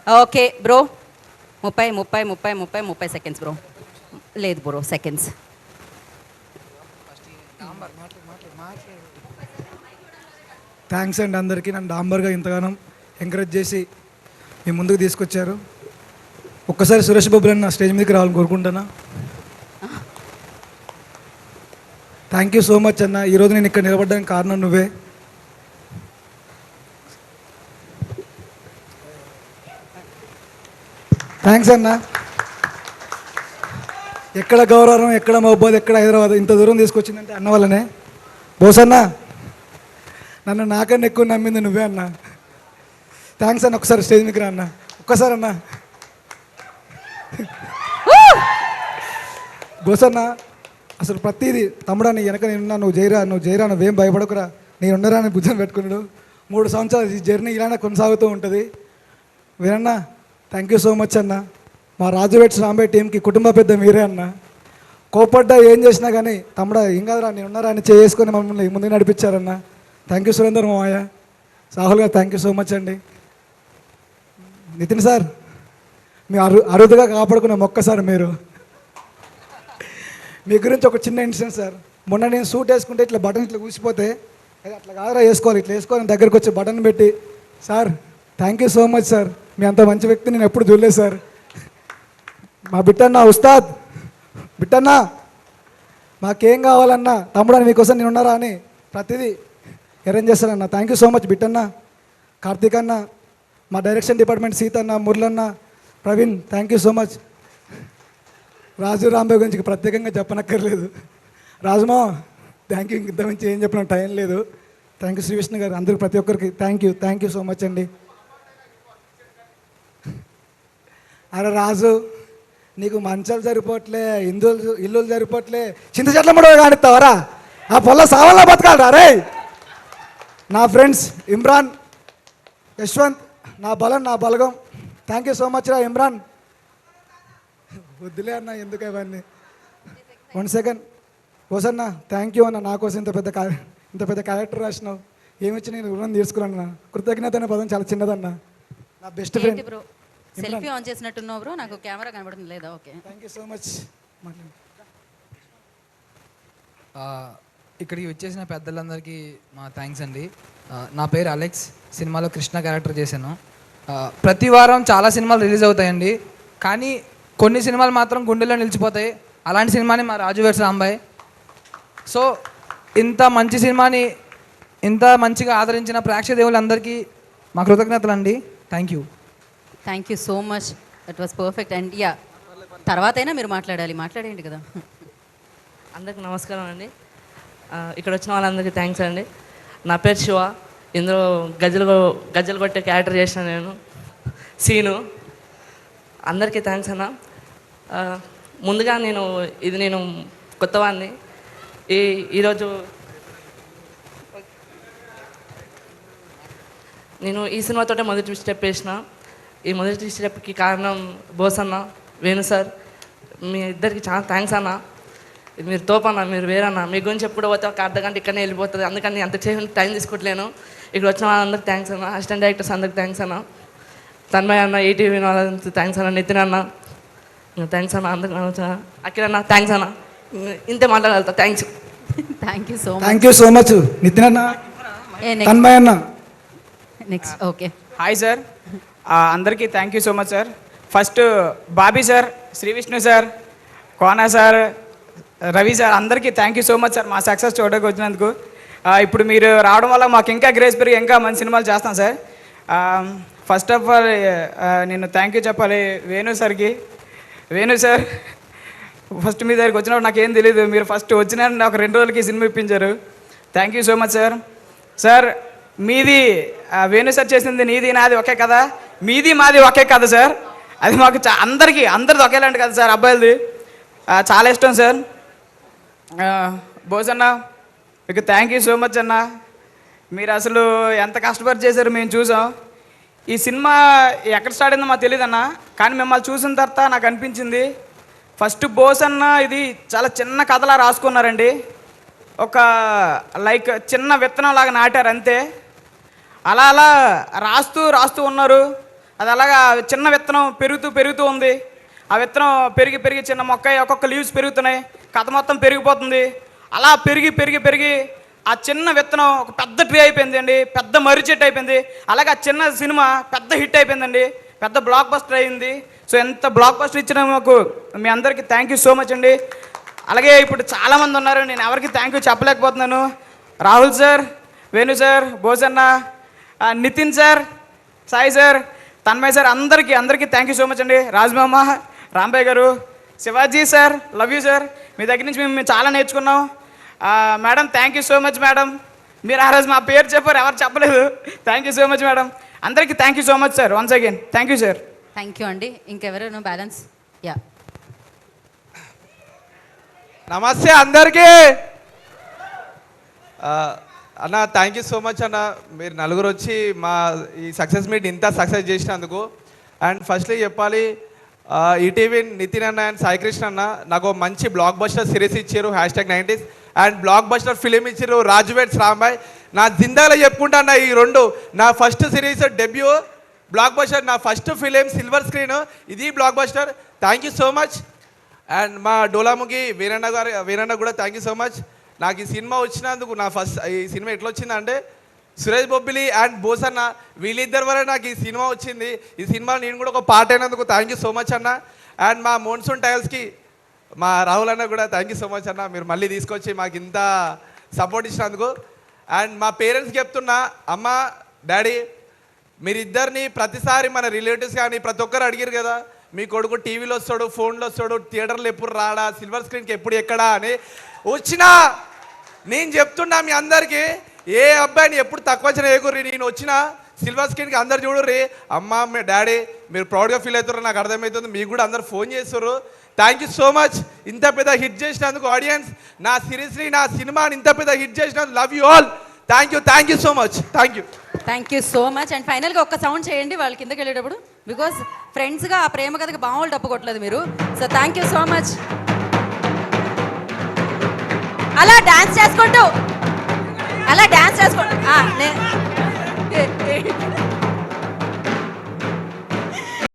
Okay bro, 30 seconds bro. లేదు bro, seconds. Thanks అండి అందరికీ, నన్ను డాంబర్గా ఇంతగానం ఎంకరేజ్ చేసి మీ ముందుకు తీసుకొచ్చారు. ఒక్కసారి సురేష్ బాబు నా స్టేజ్ మీదకి రావాలని కోరుకుంటున్నా. థ్యాంక్ యూ సో మచ్ అన్న. ఈరోజు నేను ఇక్కడ నిలబడడానికి కారణం నువ్వే. థ్యాంక్స్ అన్న. ఎక్కడ గౌరవం, ఎక్కడ మహబాద్, ఎక్కడ హైదరాబాద్, ఇంత దూరం తీసుకొచ్చిందంటే అన్న వల్లనే. బోసన్న, నన్ను నాకన్నా ఎక్కువ నమ్మింది నువ్వే అన్న. థ్యాంక్స్ అన్న. ఒకసారి స్టేజ్ మీకు రా అన్న, ఒక్కసారి అన్న. బోసన్న, అసలు ప్రతిదీ తమ్ముడాన్ని వెనక నేనున్నా, నువ్వు జైరా నువ్వేం భయపడకురా, నేను ఉండరా అని భుజం పెట్టుకున్నాడు. 3 సంవత్సరాలు ఈ జర్నీ ఇలానే కొనసాగుతూ ఉంటుంది. వీరన్నా, థ్యాంక్ యూ సో మచ్ అన్న. మా రాజు వెట్స్ రాంబాయ్ టీంకి కుటుంబ పెద్ద మీరే అన్న. కోపడ్డా ఏం చేసినా కానీ తమ్ముడా ఏం కాదురా నేను ఉన్నారా అని చేసుకొని మమ్మల్ని ముందుకు నడిపించారన్న. థ్యాంక్ యూ సురేందర్ మామయ్య. సాహుల్ గారు థ్యాంక్ యూ సో మచ్ అండి. నితిన్ సార్, మీ అరుదుగా కాపాడుకున్న మొక్కసారి మీరు. మీ గురించి ఒక చిన్న ఇన్సిడెంట్ సార్. మొన్న నేను సూట్ వేసుకుంటే ఇట్లా బటన్ ఇట్లా కూసిపోతే, అది అట్లా కాదురా వేసుకోవాలి, ఇట్లా వేసుకొని దగ్గరికి వచ్చి బటన్ పెట్టి, sir thank you so much sir, మీ అంత మంచి వ్యక్తి నేను ఎప్పుడు చూడలేదు సార్. మా బిట్టన్న ఉస్తాద్, బిట్టన్న మాకేం కావాలన్నా తమ్ముడు మీకోసం నేను ఉన్నారా అని ప్రతిదీ అరేంజ్ చేస్తానన్న. థ్యాంక్ యూ సో మచ్ బిట్టన్న. కార్తీక్ అన్న, మా డైరెక్షన్ డిపార్ట్మెంట్ సీతన్న, మురళన్న, Praveen thank you so much. Raju Rambai గురించి ప్రత్యేకంగా చెప్పనక్కర్లేదు. రాజుమా థ్యాంక్ యూ, ఇంత మంచి ఏం చెప్పిన టైం లేదు. థ్యాంక్ యూ శ్రీ విష్ణు గారు, అందరికి ప్రతి ఒక్కరికి థ్యాంక్ యూ సో మచ్ అండి. అరే రాజు, నీకు మంచాలు సరిపోవట్లే, ఇల్లులు సరిపోవట్లే, చింత చెట్ల ముడవ కానిస్తావరా, ఆ పొల్ల సావల్లా బతకాలరా రే. నా ఫ్రెండ్స్ ఇమ్రాన్, యశ్వంత్, నా బలం నా బలగం, థ్యాంక్ యూ సో మచ్ రా ఇమ్రాన్. వద్దులే అన్న ఎందుకు ఇవన్నీ. 1 సెకండ్ కోసన్న, థ్యాంక్ యూ అన్న, నా కోసం ఇంత పెద్ద క్యారెక్టర్ రాసినావు. ఏమిచ్చి నేను రుణం తీసుకున్నాను. కృతజ్ఞత అనే పదం చాలా చిన్నదన్న. నా బెస్ట్ ఫ్రెండ్. సెల్ఫీ ఆన్ చేసినట్టున్నావు బ్రో, నాకు కెమెరా కనబడుతుంది లేదా? Okay, thank you so much. ఇక్కడికి వచ్చేసిన పెద్దలందరికీ మా థ్యాంక్స్ అండి. నా పేరు అలెక్స్, సినిమాలో కృష్ణ క్యారెక్టర్ చేశాను. ప్రతి వారం చాలా సినిమాలు రిలీజ్ అవుతాయండి, కానీ కొన్ని సినిమాలు మాత్రం గుండెల్లో నిలిచిపోతాయి. అలాంటి సినిమాని మా రాజు వెట్స్ రాంబాయ్. సో ఇంత మంచి సినిమాని ఇంత మంచిగా ఆదరించిన ప్రేక్షక దేవులందరికీ మా కృతజ్ఞతలు అండి. Thank you so much. That was perfect. And yeah, తర్వాత అయినా మీరు మాట్లాడేయండి కదా. అందరికి నమస్కారం అండి. ఇక్కడ వచ్చిన వాళ్ళందరికీ థ్యాంక్స్ అండి. నా పేరు శివ, ఇందులో గజ్జలు కొట్టే క్యారెక్టర్ చేసిన నేను సీను. అందరికీ థ్యాంక్స్ అన్న. ముందుగా నేను కొత్తవాడిని. ఈరోజు నేను ఈ సినిమాతోటే మొదటి స్టెప్ వేసిన. ఈ మొదటి స్టెప్కి కారణం బోసన్న, వేణు సార్, మీ ఇద్దరికి చాలా థ్యాంక్స్ అన్న. మీరు తోపన్న, మీరు వేరన్న. మీ గురించి ఎప్పుడు పోతే ఒక అర్ధగంట ఇక్కడనే వెళ్ళిపోతుంది, అందుకని అంత టైం తీసుకోవట్లేను. ఇక్కడ వచ్చిన వాళ్ళందరికీ థ్యాంక్స్ అన్న. అసిస్టెంట్ డైరెక్టర్స్ అందరికి థ్యాంక్స్ అన్న. తన్మయ్ అన్న, ఈటీవీ వాళ్ళంతా థ్యాంక్స్ అన్న. నితిన్ అన్న థ్యాంక్స్ అన్న. అందరికి అఖిల్ అన్న థ్యాంక్స్ అన్న. ఇంతే మాట్లాడగలుగుతా. Thank you so much Nithin అన్న, తన్మయ్ అన్న. Next okay. హాయ్ సార్, అందరికీ thank you so much sir. First Bobby sir, Shri Vishnu sir, Kona sir, Ravi sir, అందరికీ thank you so much sir మా సక్సెస్ చూడడానికి వచ్చినందుకు. ఇప్పుడు మీరు రావడం వల్ల మాకు ఇంకా గ్రేస్ పెరిగి ఇంకా మంచి సినిమాలు చేస్తాం సార్. ఫస్ట్ ఆఫ్ ఆల్ నేను థ్యాంక్ యూ చెప్పాలి వేణు సార్కి. వేణు సార్, ఫస్ట్ మీ దగ్గరికి వచ్చినప్పుడు నాకేం తెలియదు, మీరు ఫస్ట్ వచ్చిన ఒక 2 రోజులకి సినిమా ఇప్పించారు. Thank you so much sir. Sir మీది వేణు సార్ చేసింది నీది నాది ఒకే కదా, మీది మాది ఒకే కదా సార్. అది మాకు అందరిది ఒకేలాంటి కదా సార్. అబ్బాయిలది చాలా ఇష్టం సార్. బోస్ అన్న, మీకు థ్యాంక్ యూ సో మచ్ అన్న. మీరు అసలు ఎంత కష్టపడి చేశారు మేము చూసాం. ఈ సినిమా ఎక్కడ స్టార్ట్ అయిందో మాకు తెలియదు అన్న, కానీ మిమ్మల్ని చూసిన తర్వాత నాకు అనిపించింది ఫస్ట్ బోస్ అన్న ఇది చాలా చిన్న కథలా రాసుకున్నారండి. ఒక లైక్ చిన్న విత్తనం లాగా నాటారు అంతే. అలా రాస్తూ ఉన్నారు. అది అలాగా చిన్న విత్తనం పెరుగుతూ ఉంది. ఆ విత్తనం పెరిగి చిన్న మొక్క ఒక్కొక్క లీవ్స్ పెరుగుతున్నాయి, కథ మొత్తం పెరిగిపోతుంది. అలా పెరిగి ఆ చిన్న విత్తనం ఒక పెద్ద ట్రీ అయిపోయింది అండి, పెద్ద మర్రి చెట్టు అయిపోయింది. అలాగే ఆ చిన్న సినిమా పెద్ద హిట్ అయిపోయిందండి, పెద్ద బ్లాక్ బస్టర్ అయింది. సో ఎంత బ్లాక్ బస్టర్ ఇచ్చిన మాకు మీ అందరికీ థ్యాంక్ యూ సో మచ్ అండి. అలాగే ఇప్పుడు చాలామంది ఉన్నారు, నేను ఎవరికి థ్యాంక్ యూ చెప్పలేకపోతున్నాను. రాహుల్ సార్, వేణు సార్, బోసన్న, Nithin sir, Sai sir, Tanmay sir, అందరికీ థ్యాంక్ యూ సో మచ్ అండి. రాజ్మామ, రాంబాయ్ గారు, Shivaji sir, love you sir. మీ దగ్గర నుంచి మేము చాలా నేర్చుకున్నాం. Madam thank you so much madam, మీరు ఆ రోజు మా పేరు చెప్పారు, ఎవరు చెప్పలేదు. Thank you so much madam. అందరికీ thank you so much sir, once again thank you sir. Thank you అండి. ఇంకెవరైనా బ్యాలెన్స్? యా, నమస్తే అందరికీ. అన్న థ్యాంక్ యూ సో మచ్ అన్న, మీరు నలుగురు వచ్చి మా ఈ సక్సెస్ మీట్ ఇంత సక్సెస్ చేసినందుకు. అండ్ ఫస్ట్లీ చెప్పాలి, ఈటీవీ నితిన్ అన్న అండ్ సాయికృష్ణ అన్న నాకు మంచి బ్లాక్ బస్టర్ సిరీస్ ఇచ్చారు, #90s, and block buster film ఇచ్చారు రాజువేట్స్ రాంబాయ్. నా జిందాలో చెప్పుకుంటా అన్న, ఈ రెండు నా first series debut block buster, నా ఫస్ట్ ఫిలిం సిల్వర్ స్క్రీన్, ఇది block buster. Thank you so much. And మా డోలాముగి వీరన్న కూడా థ్యాంక్ యూ సో మచ్. నాకు ఈ సినిమా వచ్చినందుకు, ఈ సినిమా ఎట్లా వచ్చిందంటే సురేష్ బొబ్బిలి అండ్ బోసన్న వీళ్ళిద్దరి వల్ల నాకు ఈ సినిమా వచ్చింది. ఈ సినిమా నేను కూడా ఒక పార్ట్ అయినందుకు థ్యాంక్ యూ సో మచ్ అన్న. అండ్ మా మోన్సూన్ టైల్స్కి మా రాహుల్ అన్న కూడా థ్యాంక్ యూ సో మచ్ అన్న, మీరు మళ్ళీ తీసుకొచ్చి మాకు ఇంత సపోర్ట్ ఇచ్చినందుకు. అండ్ మా పేరెంట్స్కి చెప్తున్నా, అమ్మ డాడీ మీరిద్దరిని ప్రతిసారి మన రిలేటివ్స్ కానీ ప్రతి ఒక్కరు అడిగారు కదా, మీ కొడుకు టీవీలో వస్తాడు, ఫోన్లో వస్తాడు, థియేటర్లో ఎప్పుడు రాడా, సిల్వర్ స్క్రీన్కి ఎప్పుడు ఎక్కడా అని వచ్చినా నేను చెప్తున్నా మీ అందరికీ, ఏ అబ్బాయిని ఎప్పుడు తక్కువ వచ్చిన ఏగుర్రి, నేను వచ్చిన సిల్వర్ స్క్రీన్కి అందరు చూడుర్రి. అమ్మ మీ డాడీ మీరు ప్రౌడ్గా ఫీల్ అవుతారు, నాకు అర్థమవుతుంది, మీకు కూడా అందరు ఫోన్ చేస్తారు. Thank you so much. ఇంత పెద్ద హిట్ చేసినందుకు ఆడియన్స్, నా సిరీస్ని నా సినిమాని ఇంత పెద్ద హిట్ చేసినందుకు love you all. Thank you so much. Thank you so much. And ఫైనల్గా ఒక్క సౌండ్ చేయండి వాళ్ళు కిందకి వెళ్ళేటప్పుడు, బికాజ్ ఫ్రెండ్స్గా ఆ ప్రేమ కథకి బాగా డప్పు కొట్టలేదు మీరు. So thank you so much. అలా డాన్స్ చేసుకుంటూ